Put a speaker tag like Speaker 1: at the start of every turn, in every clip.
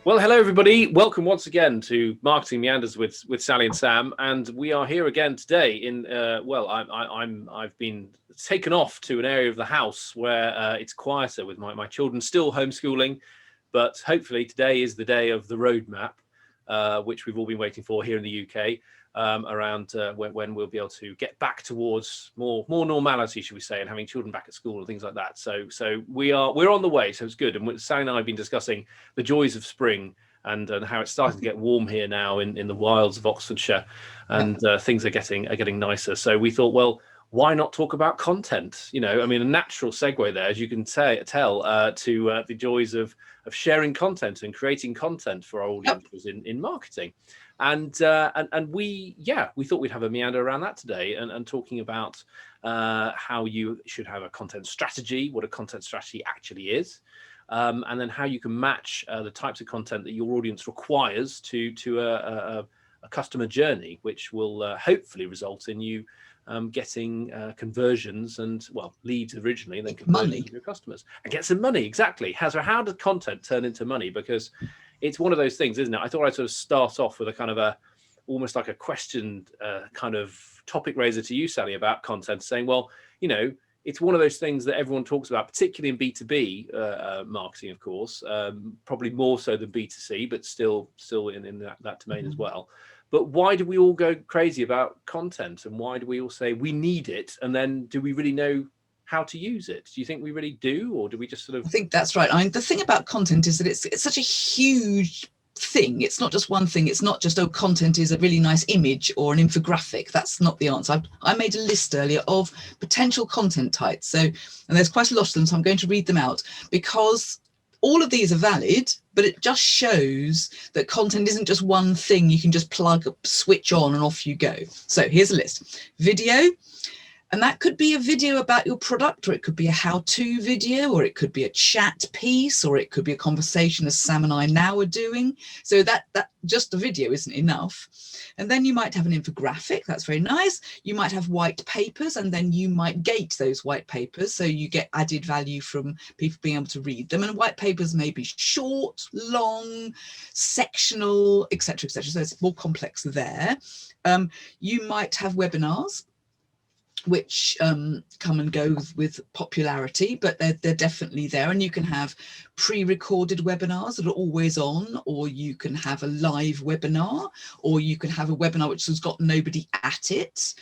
Speaker 1: Well, hello everybody. Welcome once again to Marketing Meanders with Sally and Sam, and we are here again today. I've been taken off to an area of the house where it's quieter with my children still homeschooling, but hopefully today is the day of the roadmap, which we've all been waiting for here in the UK. Around when we'll be able to get back towards more normality, should we say, and having children back at school and things like that. So we're on the way. So it's good. And Sally and I have been discussing the joys of spring and how it's starting to get warm here now in the wilds of Oxfordshire, and things are getting nicer. So we thought, well, why not talk about content? You know, I mean, a natural segue there, as you can tell, to the joys of sharing content and creating content for our audiences in marketing. And we thought we'd have a meander around that today and talking about how you should have a content strategy, what a content strategy actually is, and then how you can match the types of content that your audience requires to a customer journey, which will hopefully result in you getting conversions and, well, leads originally, and then conversions of your customers and get some money. Exactly. So how does content turn into money? Because it's one of those things, isn't it? I thought I'd sort of start off with a kind of almost like a question kind of topic raiser to you, Sally, about content, saying, well, you know, it's one of those things that everyone talks about, particularly in B2B marketing, of course, probably more so than B2C, but still in that domain as well. But why do we all go crazy about content, and why do we all say we need it? And then do we really know how to use it? Do you think we really do, or do we just sort of...
Speaker 2: I think that's right. I mean, the thing about content is that it's such a huge thing. It's not just one thing. It's not just, oh, content is a really nice image or an infographic. That's not the answer. I made a list earlier of potential content types. And there's quite a lot of them, so I'm going to read them out, because all of these are valid, but it just shows that content isn't just one thing you can just plug, switch on, and off you go. So here's a list. Video. And that could be a video about your product, or it could be a how-to video, or it could be a chat piece, or it could be a conversation as Sam and I now are doing. So that just the video isn't enough. And then you might have an infographic. That's very nice. You might have white papers, and then you might gate those white papers, so you get added value from people being able to read them. And white papers may be short, long, sectional, etc., etc. So it's more complex there. You might have webinars, which come and go with popularity, but they're definitely there. And you can have pre-recorded webinars that are always on, or you can have a live webinar, or you can have a webinar which has got nobody at it,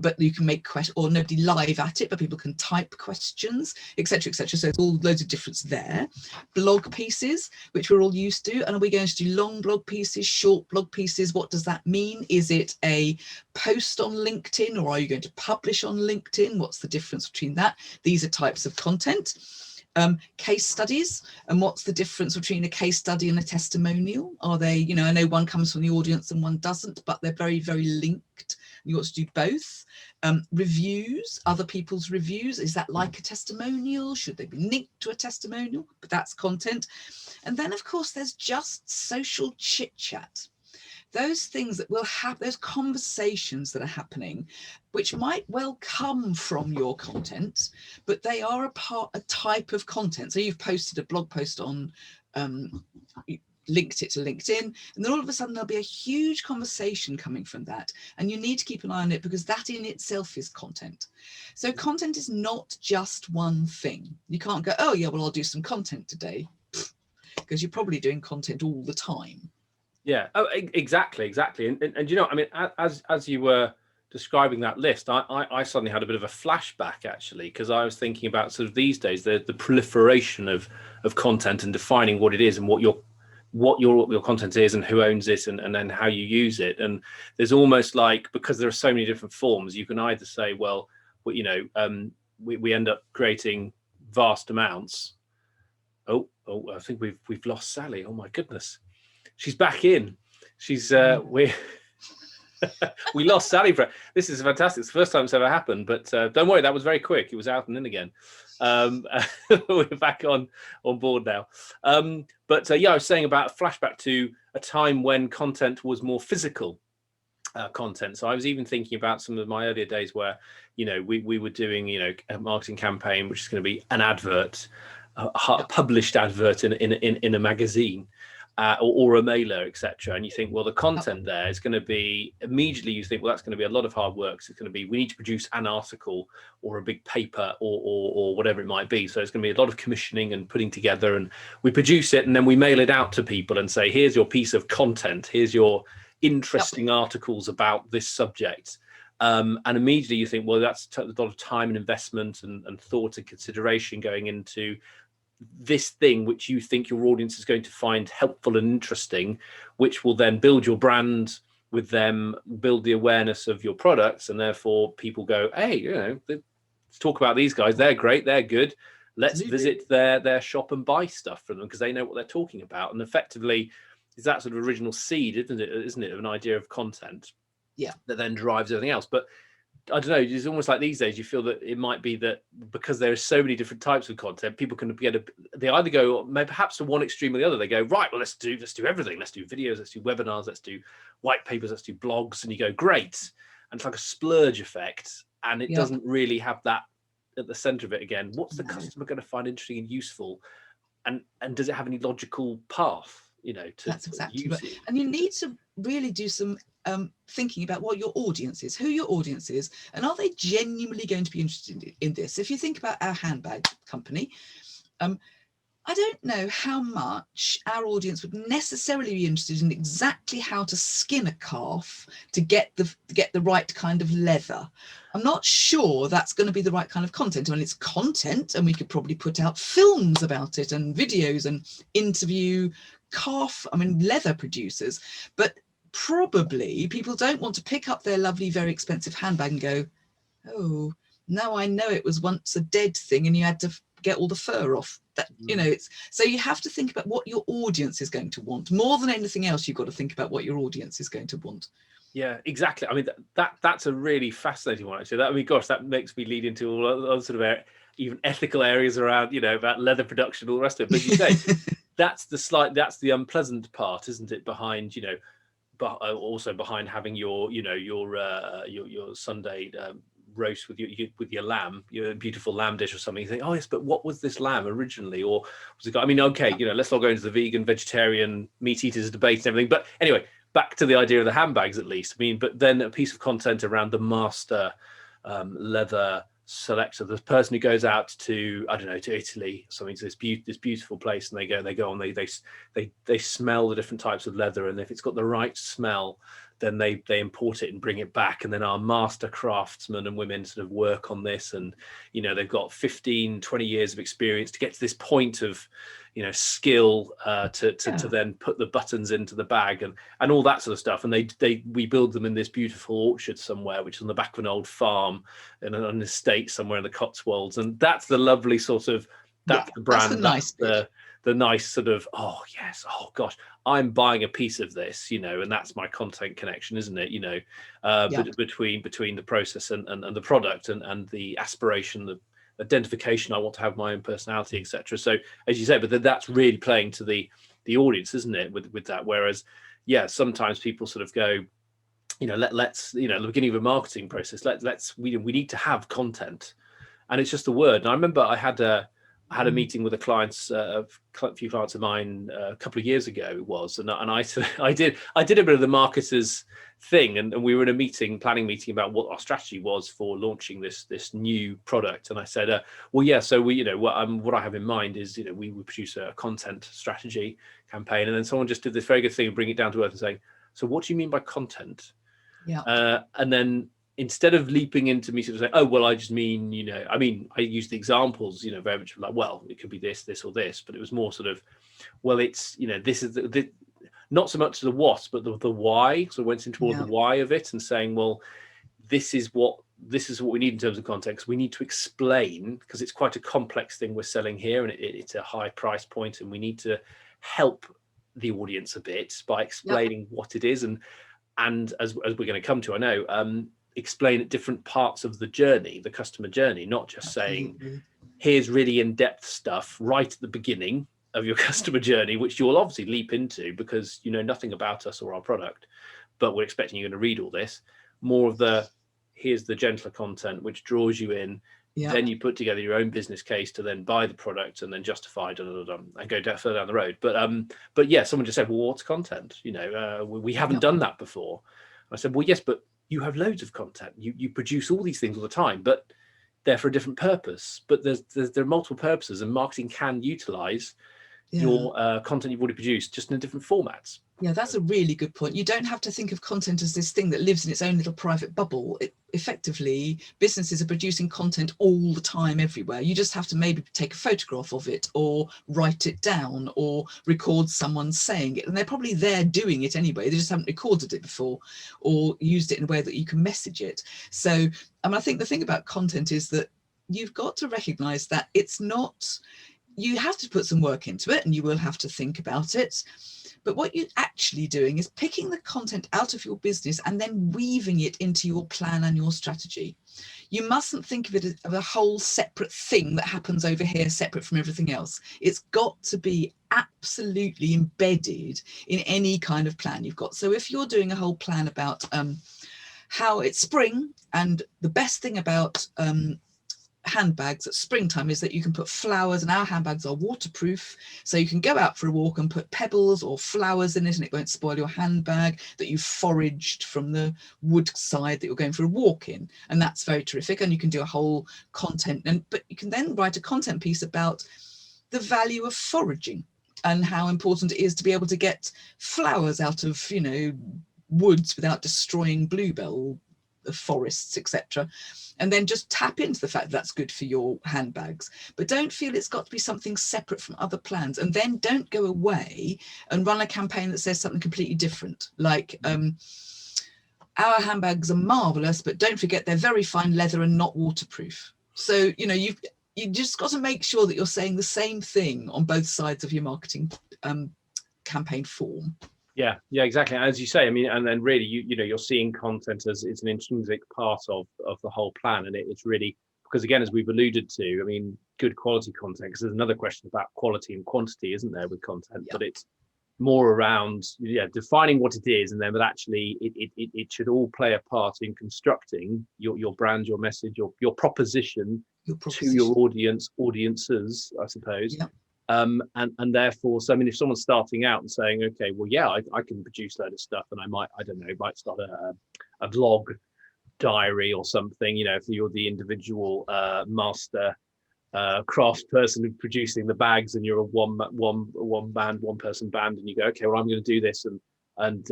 Speaker 2: but you can make questions, or nobody live at it, but people can type questions, etc., etc. So it's all loads of difference there. Blog pieces, which we're all used to. And are we going to do long blog pieces, short blog pieces? What does that mean? Is it a post on LinkedIn, or are you going to publish on LinkedIn? What's the difference between that? These are types of content. Case studies, and what's the difference between a case study and a testimonial? Are they, you know, I know one comes from the audience and one doesn't, but they're very, very linked. You ought to do both. Reviews, other people's reviews, is that like a testimonial? Should they be linked to a testimonial? But that's content. And then, of course, there's just social chit chat. Those things that will have, those conversations that are happening, which might well come from your content, but they are a type of content. So you've posted a blog post on, linked it to LinkedIn, and then all of a sudden there'll be a huge conversation coming from that. And you need to keep an eye on it, because that in itself is content. So content is not just one thing. You can't go, oh yeah, well, I'll do some content today, because you're probably doing content all the time.
Speaker 1: Yeah, oh, exactly. And you know, I mean, as you were describing that list, I suddenly had a bit of a flashback, actually, because I was thinking about sort of these days the proliferation of content and defining what it is and what your content is and who owns it, and then how you use it. And there's almost like, because there are so many different forms, you can either say, well, you know, we end up creating vast amounts. Oh, I think we've lost Sally. Oh my goodness. She's back in. She's we lost Sally. This is fantastic. It's the first time it's ever happened. But don't worry, that was very quick. It was out and in again. We're back on board now. Yeah, I was saying about a flashback to a time when content was more physical content. So I was even thinking about some of my earlier days where, you know, we were doing, you know, a marketing campaign, which is going to be an advert, a published advert in a magazine. or a mailer, etc. And you think, well, the content there is going to be, immediately you think, well, that's going to be a lot of hard work. So it's going to be, we need to produce an article or a big paper or whatever it might be. So it's going to be a lot of commissioning and putting together, and we produce it and then we mail it out to people and say, here's your piece of content, here's your interesting articles about this subject. And immediately you think, well, that's a lot of time and investment and thought and consideration going into this thing which you think your audience is going to find helpful and interesting, which will then build your brand with them, build the awareness of your products, and therefore people go, hey, let's talk about these guys, they're great, they're good, let's visit their shop and buy stuff from them because they know what they're talking about. And effectively is that sort of original seed, isn't it, of an idea of content that then drives everything else. But I don't know, it's almost like these days you feel that it might be that because there are so many different types of content, people can they either go maybe perhaps to one extreme or the other. They go, right, well, let's do everything. Let's do videos, let's do webinars, let's do white papers, let's do blogs. And you go, great. And it's like a splurge effect. And it doesn't really have that at the center of it again. What's the customer going to find interesting and useful? And does it have any logical path?
Speaker 2: That's exactly right. And you need to really do some thinking about what your audience is, who your audience is, and are they genuinely going to be interested in this? If you think about our handbag company, I don't know how much our audience would necessarily be interested in exactly how to skin a calf to get the right kind of leather. I'm not sure that's going to be the right kind of content. I mean, it's content, and we could probably put out films about it and videos and interview leather producers, but probably people don't want to pick up their lovely, very expensive handbag and go, oh, now I know it was once a dead thing and you had to get all the fur off. That so you have to think about what your audience is going to want. More than anything else, you've got to think about what your audience is going to want.
Speaker 1: Yeah, exactly. I mean, that's a really fascinating one, actually. That makes me lead into all other sort of even ethical areas around, about leather production, all the rest of it. But you say that's the unpleasant part, isn't it? Behind, but also behind having your Sunday roast with your lamb, your beautiful lamb dish or something. You think, oh yes, but what was this lamb originally? Or was it? I mean, okay, let's not go into the vegan, vegetarian, meat eaters debate and everything. But anyway, back to the idea of the handbags, at least. I mean, but then a piece of content around the master leather selector, the person who goes out to, I don't know, to Italy, something, to this beautiful place, and they go and they smell the different types of leather, and if it's got the right smell, then they import it and bring it back, and then our master craftsmen and women sort of work on this, and they've got 15-20 years of experience to get to this point of skill to then put the buttons into the bag and all that sort of stuff. And we build them in this beautiful orchard somewhere, which is on the back of an old farm in an estate somewhere in the Cotswolds. And that's the lovely sort of, that's the brand, that's the nice sort of, oh yes, oh gosh, I'm buying a piece of this, and that's my content connection, isn't it? Between the process and the product and the aspiration, the identification, I want to have my own personality, etc. So as you say, but that's really playing to the audience, isn't it, with that? Whereas sometimes people sort of go, let's the beginning of a marketing process, we need to have content, and it's just a word. And I remember I had a meeting with a few clients of mine a couple of years ago, it was, and I did a bit of the marketers thing, and we were in a planning meeting about what our strategy was for launching this new product. And I said, so we, what I have in mind is, we would produce a content strategy campaign. And then someone just did this very good thing and bring it down to earth and saying, so what do you mean by content? And then instead of leaping into me sort of saying, oh, well, I just mean, I used the examples, very much like, well, it could be this or this, but it was more sort of, well, it's, this is the not so much the what, but the why. So I went into all the why of it and saying, well, this is what we need in terms of context. We need to explain, because it's quite a complex thing we're selling here, and it's a high price point, and we need to help the audience a bit by explaining what it is, and as we're going to come to, I know, explain at different parts of the journey, the customer journey, not just saying, here's really in-depth stuff right at the beginning of your customer journey, which you'll obviously leap into because you know nothing about us or our product, but we're expecting you're going to read all this. More of the, here's the gentler content which draws you in,
Speaker 2: Yeah.
Speaker 1: Then you put together your own business case to then buy the product and then justify and go further down the road. But yeah, someone just said, well, what's content? We haven't done that before. I said, well, yes, but you have loads of content. You produce all these things all the time, but they're for a different purpose. But there are multiple purposes, and marketing can utilize your content you've already produced, just in different formats.
Speaker 2: Yeah, that's a really good point. You don't have to think of content as this thing that lives in its own little private bubble. Effectively, businesses are producing content all the time, everywhere. You just have to maybe take a photograph of it, or write it down, or record someone saying it. And they're probably there doing it anyway. They just haven't recorded it before or used it in a way that you can message it. So I think the thing about content is that you've got to recognize that it's not, you have to put some work into it, and you will have to think about it. But what you're actually doing is picking the content out of your business and then weaving it into your plan and your strategy. You mustn't think of it as a whole separate thing that happens over here, separate from everything else. It's got to be absolutely embedded in any kind of plan you've got. So if you're doing a whole plan about how it's spring, and the best thing about handbags at springtime is that you can put flowers, and our handbags are waterproof, so you can go out for a walk and put pebbles or flowers in it, and it won't spoil your handbag that you've foraged from the wood side that you're going for a walk in. And that's very terrific, and you can do a whole content, but you can then write a content piece about the value of foraging and how important it is to be able to get flowers out of woods without destroying bluebell forests, etc. And then just tap into the fact that that's good for your handbags. But don't feel it's got to be something separate from other plans. And then don't go away and run a campaign that says something completely different, like our handbags are marvelous, but don't forget they're very fine leather and not waterproof. So you just got to make sure that you're saying the same thing on both sides of your marketing campaign form.
Speaker 1: Yeah, exactly. As you say, I mean, and then really, you're seeing content as it's an intrinsic part of the whole plan, and it's really, because again, as we've alluded to, I mean, good quality content. Because there's another question about quality and quantity, isn't there, with content? Yeah. But it's more around defining what it is, and then but actually it should all play a part in constructing your brand, your message, your proposition to your audiences, I suppose. Yeah. And therefore, so I mean, if someone's starting out and saying, okay, well, yeah, I can produce a load of stuff, and I might start a blog diary or something, if you're the individual master craft person producing the bags, and you're a one person band, and you go, okay, well, I'm going to do this, and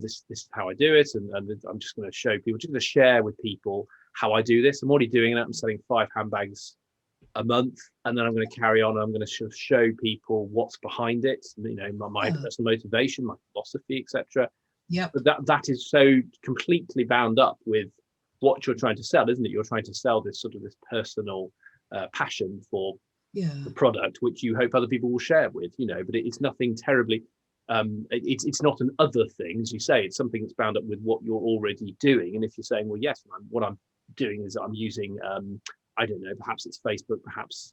Speaker 1: this is how I do it, and I'm just going to show people, just going to share with people how I do this. I'm already doing it. I'm selling 5 handbags a month, and then I'm going to carry on. I'm going to show people what's behind it, my personal motivation, my philosophy, etc. Yeah, but that is so completely bound up with what you're trying to sell, isn't it? You're trying to sell this sort of this personal passion for the product, which you hope other people will share with, but it's nothing terribly it's not an other thing, as you say. It's something that's bound up with what you're already doing. And if you're saying, well, yes, what I'm doing is I'm using I don't know, perhaps it's Facebook, perhaps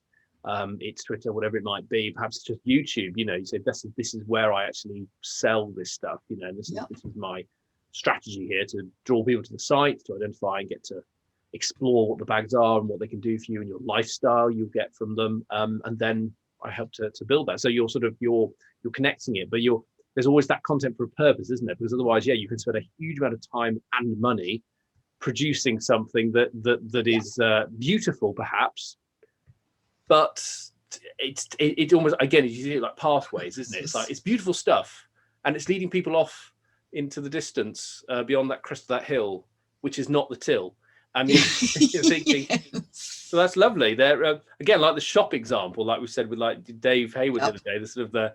Speaker 1: it's Twitter, whatever it might be, perhaps it's just YouTube, you say this is where I actually sell this stuff, this is my strategy here, to draw people to the site, to identify and get to explore what the bags are and what they can do for you and your lifestyle you'll get from them. And then I help to build that. So you're connecting it, but there's always that content for a purpose, isn't it? Because otherwise, you can spend a huge amount of time and money producing something that is beautiful, perhaps, but it almost, again, you see it like pathways, isn't it? It's like, it's beautiful stuff, and it's leading people off into the distance beyond that crest of that hill, which is not the till. And you're thinking, so that's lovely. There again, like the shop example, like we said with like Dave Hayward the other day, the sort of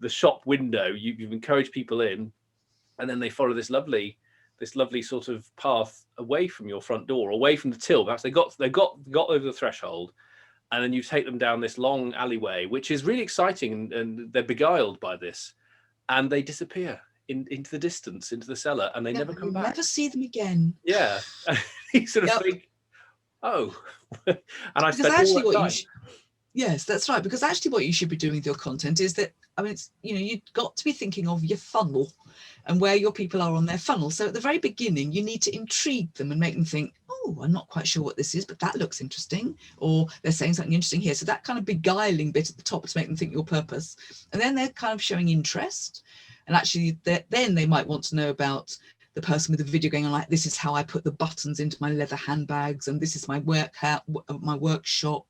Speaker 1: the shop window. You've encouraged people in, and then they follow this lovely sort of path away from your front door, away from the till. Perhaps they got over the threshold, and then you take them down this long alleyway, which is really exciting, and they're beguiled by this, and they disappear into the distance, into the cellar, and they never come back.
Speaker 2: Never see them again.
Speaker 1: Yeah, you sort of think, oh, and I spent all that time.
Speaker 2: Yes, that's right. Because actually what you should be doing with your content is that, I mean, it's, you've got to be thinking of your funnel and where your people are on their funnel. So at the very beginning, you need to intrigue them and make them think, oh, I'm not quite sure what this is, but that looks interesting. Or they're saying something interesting here. So that kind of beguiling bit at the top to make them think your purpose. And then they're kind of showing interest. And actually, then they might want to know about the person with the video going on, like, this is how I put the buttons into my leather handbags, and this is my my workshop.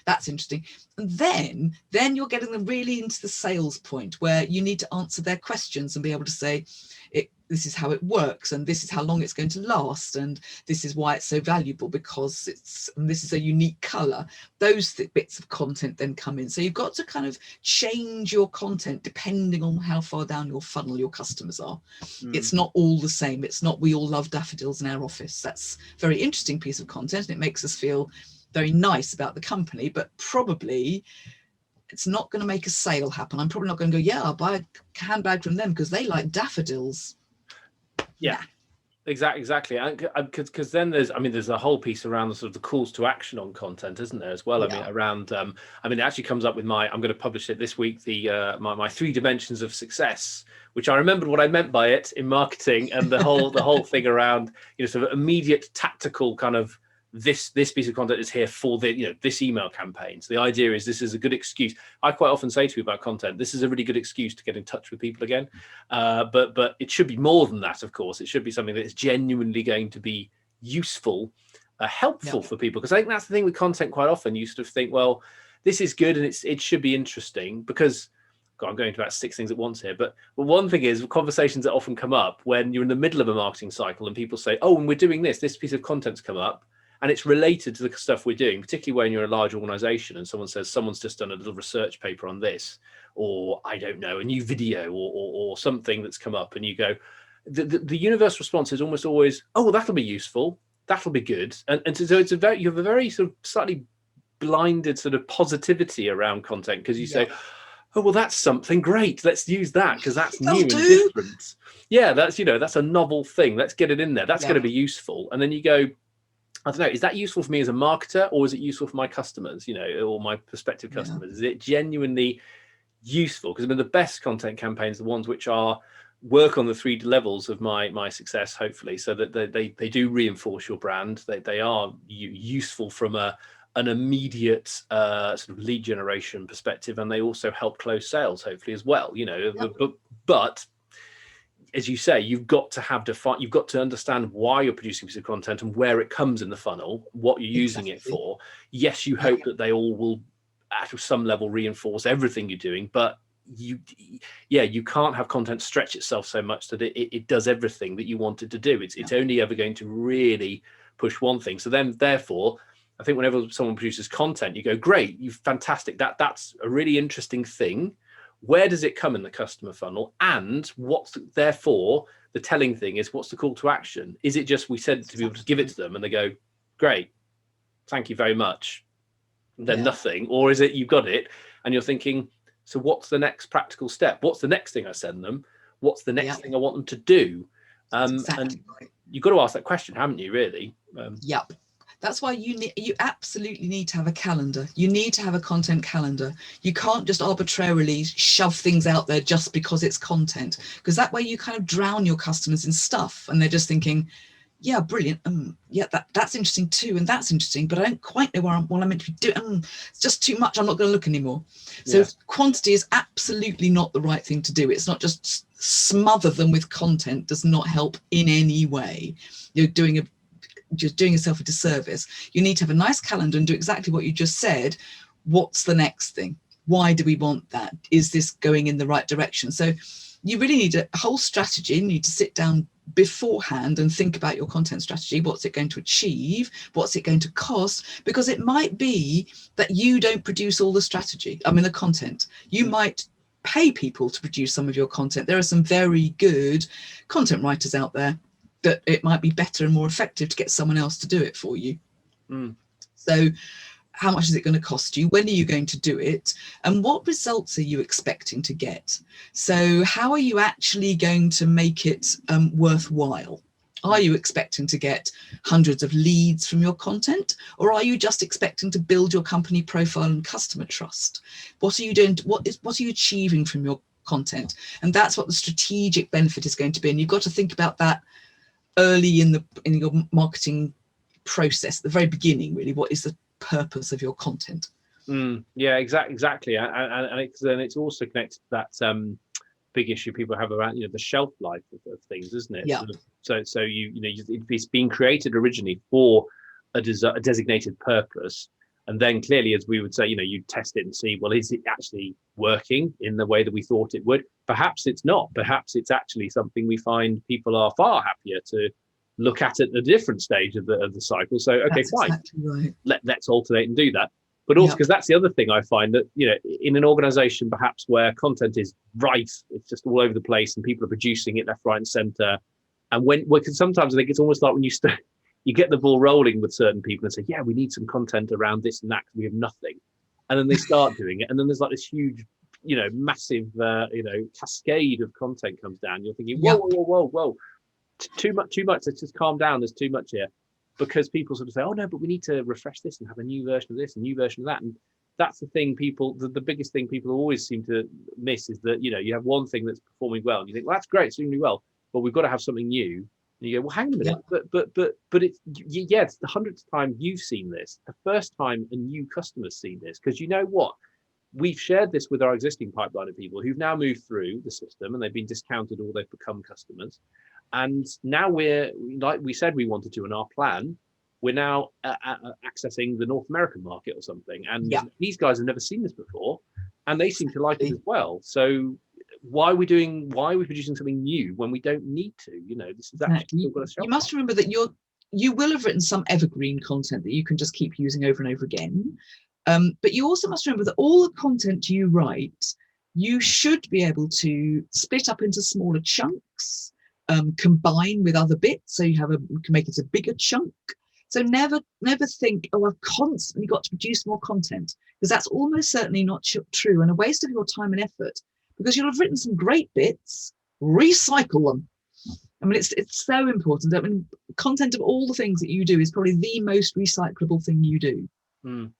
Speaker 2: That's interesting. And then you're getting them really into the sales point where you need to answer their questions and be able to say, this is how it works, and this is how long it's going to last, and this is why it's so valuable because this is a unique color. Those bits of content then come in. So you've got to kind of change your content depending on how far down your funnel your customers are. It's not all the same. It's not we all love daffodils in our office. That's a very interesting piece of content, and it makes us feel very nice about the company, but probably it's not going to make a sale happen. I'm probably not going to go, yeah, I'll buy a handbag from them because they like daffodils.
Speaker 1: Yeah, exactly. Because then there's a whole piece around the sort of the calls to action on content, isn't there, as well? Yeah. I mean, around, it actually comes up with I'm going to publish it this week, my 3 dimensions of success, which I remembered what I meant by it in marketing, and the whole thing around, sort of immediate tactical kind of, this piece of content is here for this email campaign. So the idea is this is a good excuse. I quite often say to people about content, this is a really good excuse to get in touch with people again. But it should be more than that, of course. It should be something that is genuinely going to be useful, helpful for people. Because I think that's the thing with content quite often. You sort of think, well, this is good and it should be interesting because, God, I'm going to about 6 things at once here. But one thing is conversations that often come up when you're in the middle of a marketing cycle and people say, oh, and we're doing this piece of content's come up. And it's related to the stuff we're doing, particularly when you're a large organization and someone says someone's just done a little research paper on this, or I don't know, a new video or something that's come up, and you go, the universal response is almost always, oh, well, that'll be useful, that'll be good, and so you have a very sort of slightly blinded sort of positivity around content because you say, oh, well, that's something great, let's use that because that's new and different. Yeah, that's that's a novel thing. Let's get it in there. That's going to be useful, and then you go, I don't know, is that useful for me as a marketer, or is it useful for my customers, or my prospective customers? Is it genuinely useful? Because the best content campaigns are the ones which work on the 3 levels of my success, hopefully, so that they do reinforce your brand. They are useful from an immediate sort of lead generation perspective, and they also help close sales, hopefully, as well. But as you say, you've got to understand why you're producing a piece of content and where it comes in the funnel, what you're using it for. Yes, you hope that they all will, at some level, reinforce everything you're doing, but you can't have content stretch itself so much that it does everything that you want it to do. It's only ever going to really push one thing. So then, therefore, I think whenever someone produces content, you go, great, fantastic. That's a really interesting thing. Where does it come in the customer funnel? And therefore, the telling thing is, what's the call to action? Is it just we said to people to give it to them and they go, great, thank you very much, and then nothing? Or is it you've got it and you're thinking, so what's the next practical step? What's the next thing I send them? What's the next thing I want them to do? And you've got to ask that question, haven't you, really?
Speaker 2: Yep. That's why you absolutely need to have a calendar. You need to have a content calendar. You can't just arbitrarily shove things out there just because it's content, because that way you kind of drown your customers in stuff and they're just thinking, yeah, brilliant. Yeah, that's interesting too. And that's interesting, but I don't quite know what I'm meant to be doing. It's just too much. I'm not going to look anymore. So quantity is absolutely not the right thing to do. It's not just smother them with content does not help in any way. You're doing yourself a disservice. You need to have a nice calendar and do exactly what you just said. What's the next thing? Why do we want that? Is this going in the right direction? So you really need a whole strategy. You need to sit down beforehand and think about your content strategy. What's it going to achieve? What's it going to cost? Because it might be that you don't produce all the strategy. The content. You might pay people to produce some of your content. There are some very good content writers out there that it might be better and more effective to get someone else to do it for you. So how much is it going to cost you? When are you going to do it? And what results are you expecting to get? So how are you actually going to make it worthwhile? Are you expecting to get hundreds of leads from your content, or are you just expecting to build your company profile and customer trust? What are you doing? What are you achieving from your content? And that's what the strategic benefit is going to be. And you've got to think about that early in your marketing process, the very beginning, really. What is the purpose of your content?
Speaker 1: Yeah, exactly. And it's also connected to that big issue people have around, the shelf life of things, isn't it?
Speaker 2: Yeah.
Speaker 1: So it's been created originally for a designated purpose, and then clearly, as we would say, you test it and see, well, is it actually working in the way that we thought it would? Perhaps it's not. Perhaps it's actually something we find people are far happier to look at a different stage of the cycle. So okay,
Speaker 2: that's
Speaker 1: fine,
Speaker 2: exactly right.
Speaker 1: Let's alternate and do that. But also, because that's the other thing I find, that in an organization perhaps where content is rife, it's just all over the place and people are producing it left, right and center, and because sometimes I think it's almost like when you get the ball rolling with certain people and say, yeah, we need some content around this and that because we have nothing, and then they start doing it, and then there's like this huge massive cascade of content comes down. You're thinking, whoa, too much, let's just calm down, there's too much here. Because people sort of say, oh no, but we need to refresh this and have a new version of this, a new version of that. And that's the thing the biggest thing people always seem to miss is that, you have one thing that's performing well and you think, well, that's great, it's doing really well, but we've got to have something new. And you go, well, hang on a minute, but it's, it's the 100th time you've seen this, the first time a new customer's seen this, because you know what? We've shared this with our existing pipeline of people who've now moved through the system and they've been discounted or they've become customers. And now we're, like we said we wanted to in our plan, we're now accessing the North American market or something. And these guys have never seen this before, and they seem to like it as well. So why are we producing something new when we don't need to? This is actually still got a shelf.
Speaker 2: You must remember that you will have written some evergreen content that you can just keep using over and over again. But you also must remember that all the content you write, you should be able to split up into smaller chunks. Combine with other bits, so you can make it a bigger chunk. So never think, oh, I've constantly got to produce more content, because that's almost certainly not true, and a waste of your time and effort, because you'll have written some great bits. Recycle them. I mean, it's so important. I mean, content of all the things that you do is probably the most recyclable thing you do.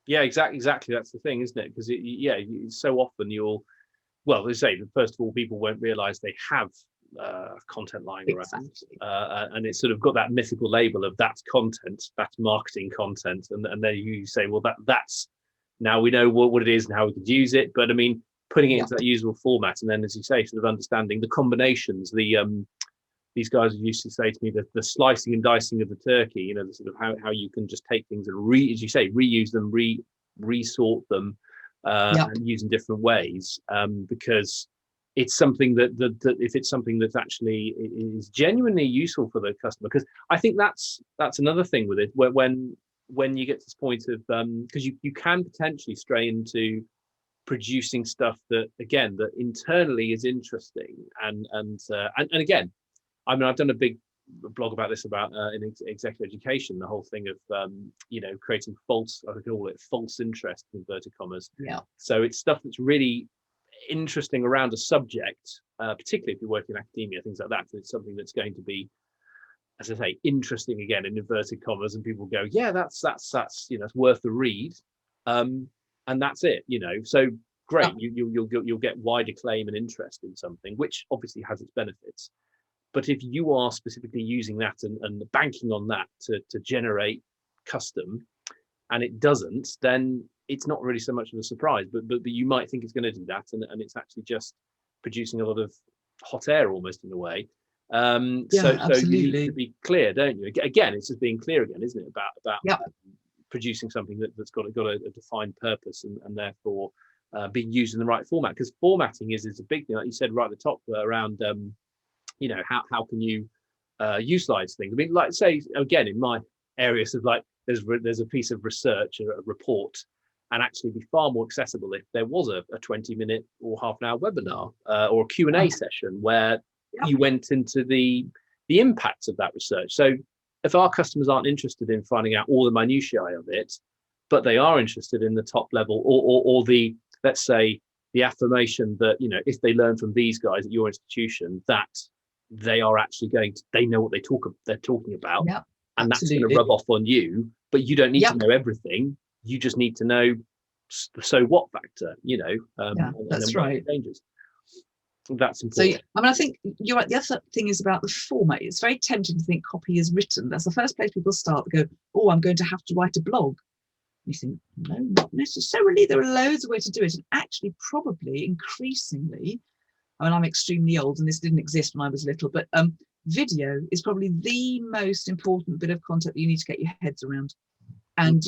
Speaker 1: Yeah, exactly. That's the thing, isn't it? Because so often they say, first of all, people won't realize they have content lying around, and it's sort of got that mythical label of that's content, that's marketing content, and then you say, well, that's now we know what it is and how we could use it. But I mean, putting it into that usable format, and then, as you say, sort of understanding the combinations, these guys used to say to me, the slicing and dicing of the turkey, the sort of how you can just take things and as you say, reuse them, resort them, and use in different ways, because it's something that if it's something that's actually is genuinely useful for the customer, because I think that's another thing with it, where when you get to this point of because you can potentially stray into producing stuff that internally is interesting, and again, I mean, I've done a big blog about this in executive education, the whole thing of creating false, I call it false interest, in inverted commas. So it's stuff that's really interesting around a subject, particularly if you work in academia, things like that. It's something that's going to be, as I say, interesting, again in inverted commas, and people go, yeah, that's it's worth the read, and that's it. So great, you'll get wide acclaim and interest in something, which obviously has its benefits. But if you are specifically using that and banking on that to generate custom, and it doesn't, then it's not really so much of a surprise. But you might think it's going to do that, and it's actually just producing a lot of hot air almost, in a way. So you need to be clear, don't you? Again, it's just being clear again, isn't it? About producing something that's got a defined purpose, and therefore being used in the right format. Because formatting is a big thing, like you said right at the top, around how can you utilize things. I mean, like, say again, in my areas of like, there's a piece of research, a report, and actually be far more accessible if there was a 20-minute or half an hour webinar or a Q&A session where you went into the impacts of that research. So if our customers aren't interested in finding out all the minutiae of it, but they are interested in the top level, or the, let's say, the affirmation that, if they learn from these guys at your institution, that they are actually they know what they're talking about,
Speaker 2: Yeah,
Speaker 1: and that's going to
Speaker 2: absolutely.
Speaker 1: rub off on you. But you don't need to
Speaker 2: Yep.
Speaker 1: know everything. You just need to know the so what factor,
Speaker 2: Yeah,
Speaker 1: and
Speaker 2: that's
Speaker 1: then what
Speaker 2: right.
Speaker 1: changes. That's
Speaker 2: So,
Speaker 1: important.
Speaker 2: I mean, I think you're right. The other thing is about the format. It's very tempting to think copy is written. That's the first place people start. They go, oh, I'm going to have to write a blog. You think, no, not necessarily. There are loads of ways to do it. And actually, probably increasingly, I mean, I'm extremely old and this didn't exist when I was little, but video is probably the most important bit of content that you need to get your heads around. And,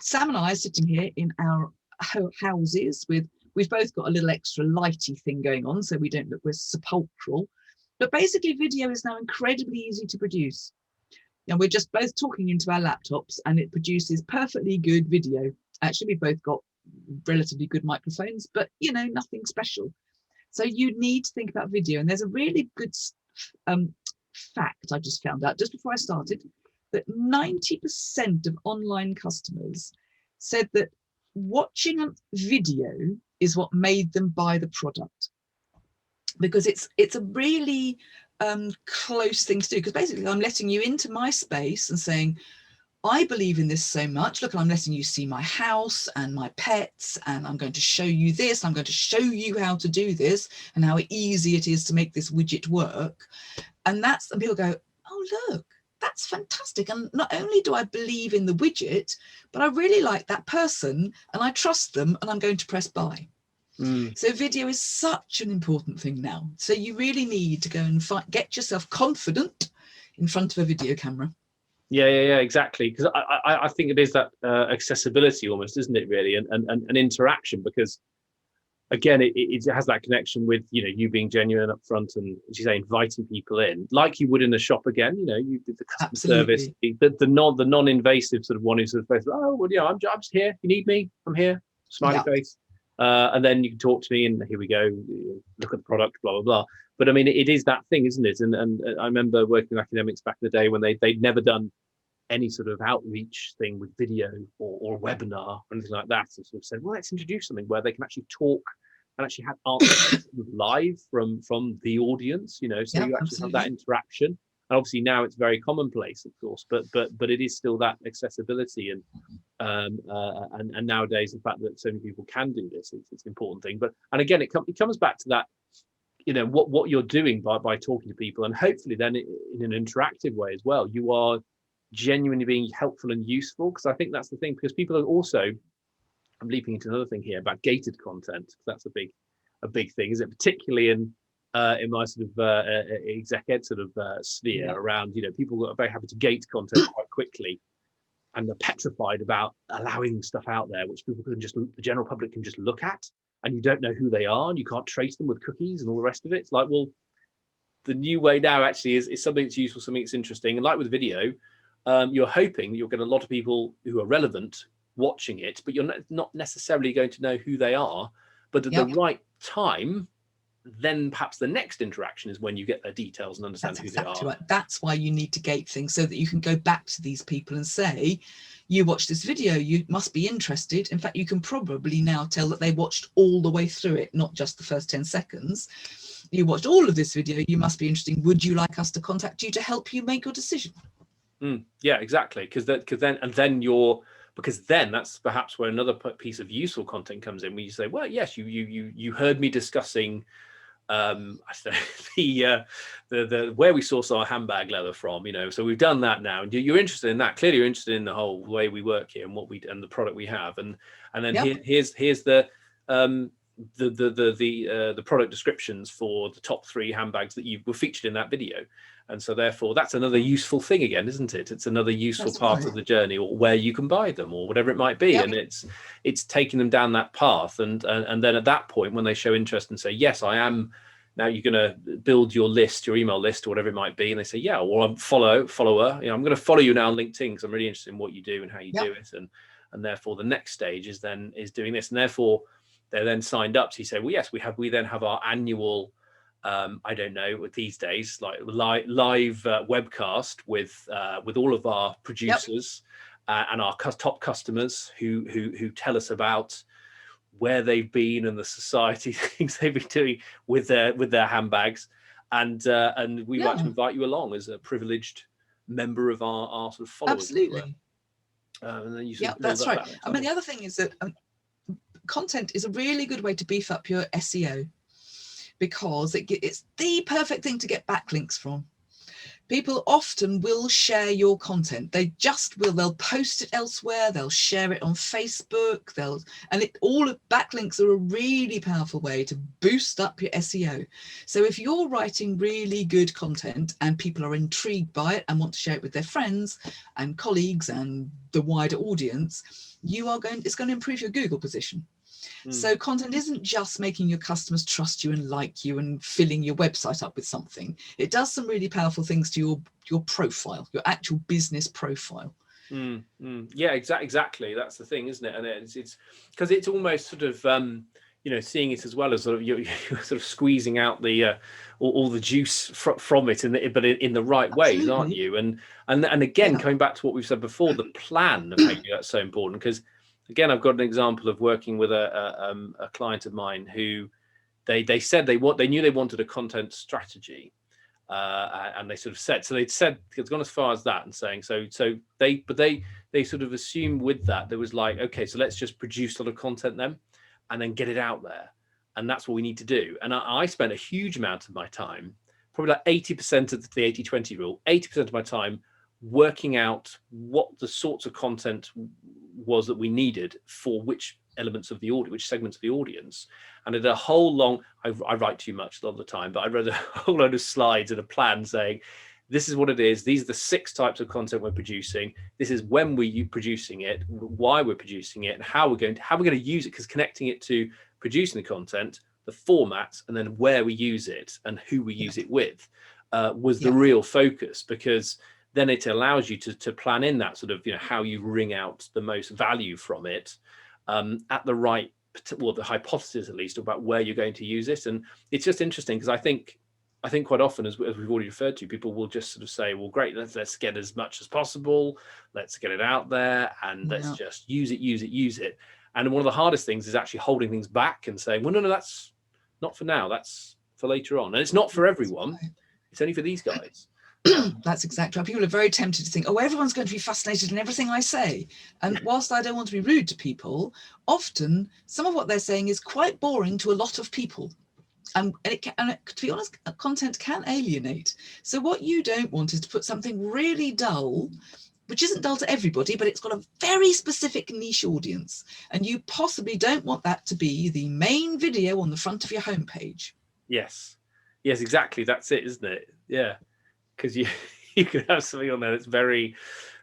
Speaker 2: Sam and I are sitting here in our houses we've both got a little extra lighty thing going on, so we don't look we're sepulchral. But basically, video is now incredibly easy to produce. And we're just both talking into our laptops and it produces perfectly good video. Actually, we've both got relatively good microphones, but nothing special. So you need to think about video. And there's a really good fact I just found out just before I started, that 90% of online customers said that watching a video is what made them buy the product, because it's a really close thing to do, because basically I'm letting you into my space and saying, I believe in this so much. Look, I'm letting you see my house and my pets, and I'm going to show you this. I'm going to show you how to do this and how easy it is to make this widget work. And people go, oh, look, that's fantastic. And not only do I believe in the widget, but I really like that person and I trust them and I'm going to press buy. So video is such an important thing now. So you really need to go and get yourself confident in front of a video camera.
Speaker 1: Yeah, exactly. Because I think it is that accessibility almost, isn't it, really, and interaction, because again, it has that connection with you being genuine up front and, as you say, inviting people in like you would in a shop. Again, you did the customer service, the non-invasive sort of one who sort of, oh well, yeah, I'm just here. You need me? I'm here. Smiley face. And then you can talk to me, and here we go. Look at the product, blah blah blah. But I mean, it is that thing, isn't it? And I remember working with academics back in the day when they'd never done any sort of outreach thing with video or webinar or anything like that, and sort of said, well, let's introduce something where they can actually talk and actually have answers live from the audience, so you actually have that interaction. And obviously now it's very commonplace, of course, but it is still that accessibility, and nowadays the fact that so many people can do this, it's an important thing. And again, it comes back to that, what you're doing by talking to people, and hopefully then in an interactive way as well, you are genuinely being helpful and useful. Because I think that's the thing, because people are also, I'm leaping into another thing here about gated content. That's a big thing, is it? Particularly in my sort of exec ed sort of sphere, around people are very happy to gate content quite quickly, and they're petrified about allowing stuff out there which the general public can just look at, and you don't know who they are, and you can't trace them with cookies and all the rest of it. It's like, well, the new way now actually is something that's useful, something that's interesting, and like with video, you're hoping that you'll get a lot of people who are relevant watching it, but you're not necessarily going to know who they are. But at the right time, then perhaps the next interaction is when you get their details and understand who they are.
Speaker 2: Right. That's why you need to gate things, so that you can go back to these people and say, you watched this video, you must be interested. In fact, you can probably now tell that they watched all the way through it, not just the first 10 seconds. You watched all of this video, you must be interesting. Would you like us to contact you to help you make your decision?
Speaker 1: Yeah, exactly. Because then that's perhaps where another piece of useful content comes in, where you say, well, yes, you heard me discussing the where we source our handbag leather from, so we've done that now, and you're interested in that. Clearly you're interested in the whole way we work here and the product we have, and then here's the product descriptions for the top 3 handbags that were featured in that video. And so therefore that's another useful thing again, isn't it? It's another useful part of the journey, or where you can buy them, or whatever it might be. And it's taking them down that path, and then at that point, when they show interest and say, yes, I am, now you're going to build your list, your email list, or whatever it might be, and they say, yeah, well, I'm follower, I'm going to follow you now on LinkedIn because I'm really interested in what you do and how you do it, and therefore the next stage is doing this, and therefore they're then signed up. So you say, well, yes, we then have our annual, I don't know, these days, like live webcast with all of our producers and our top customers who tell us about where they've been and the society things they've been doing with their handbags. and we'd like to invite you along as a privileged member of our sort of followers.
Speaker 2: Absolutely.
Speaker 1: And then you
Speaker 2: that's right. I mean, the other thing is that content is a really good way to beef up your SEO, because it's the perfect thing to get backlinks from. People often will share your content. They just will. They'll post it elsewhere. They'll share it on Facebook. Backlinks are a really powerful way to boost up your SEO. So if you're writing really good content and people are intrigued by it and want to share it with their friends and colleagues and the wider audience, it's going to improve your Google position. So content isn't just making your customers trust you and like you and filling your website up with something. It does some really powerful things to your profile, your actual business profile.
Speaker 1: Yeah, exactly. That's the thing, isn't it? And it's because it's almost sort of seeing it as well as sort of you're sort of squeezing out the all the juice from it, but in the right ways, aren't you? And again, coming back to what we've said before, the plan of how you do that's so important, because again, I've got an example of working with a client of mine who they said they knew they wanted a content strategy, and they sort of said, so they'd said, it's gone as far as that and saying, they sort of assumed with that there was like, okay, so let's just produce a lot of content then, and then get it out there, and that's what we need to do. And I spent a huge amount of my time, probably like 80% of the 80-20 rule, 80% of my time working out what the sorts of content was that we needed for which elements of the audience, which segments of the audience. And I did a whole long, I write too much a lot of the time, but I read a whole load of slides and a plan saying, this is what it is. These are the 6 types of content we're producing. This is when we're producing it, why we're producing it, and how we're going to use it, because connecting it to producing the content, the formats, and then where we use it and who we use it with was the real focus, because then it allows you to plan in that sort of, how you wring out the most value from it at the right, well, the hypothesis at least about where you're going to use it. And it's just interesting because I think quite often, as we've already referred to, people will just sort of say, well, great, let's get as much as possible. Let's get it out there and let's just use it. And one of the hardest things is actually holding things back and saying, well, no, that's not for now. That's for later on. And it's not for everyone. It's only for these guys.
Speaker 2: That's exactly right. People are very tempted to think, oh, everyone's going to be fascinated in everything I say. And whilst I don't want to be rude to people, often some of what they're saying is quite boring to a lot of people. And to be honest, content can alienate. So what you don't want is to put something really dull, which isn't dull to everybody, but it's got a very specific niche audience. And you possibly don't want that to be the main video on the front of your homepage.
Speaker 1: Yes, exactly. That's it, isn't it? Yeah. Because you could have something on there that's very,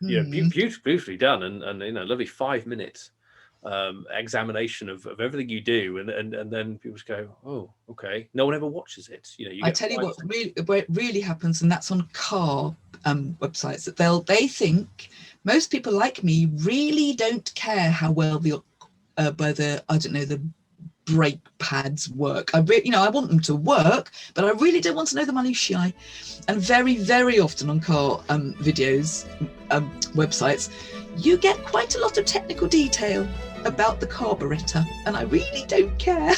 Speaker 1: beautifully done and lovely 5-minute examination of everything you do, and then people just go, oh, okay. No one ever watches it.
Speaker 2: I tell you what really happens, and that's on car websites, that they think most people like me really don't care how well the brake pads work. I want them to work, but I really don't want to know the minutiae. And very, very often on car videos, websites, you get quite a lot of technical detail about the carburetor, and I really don't care.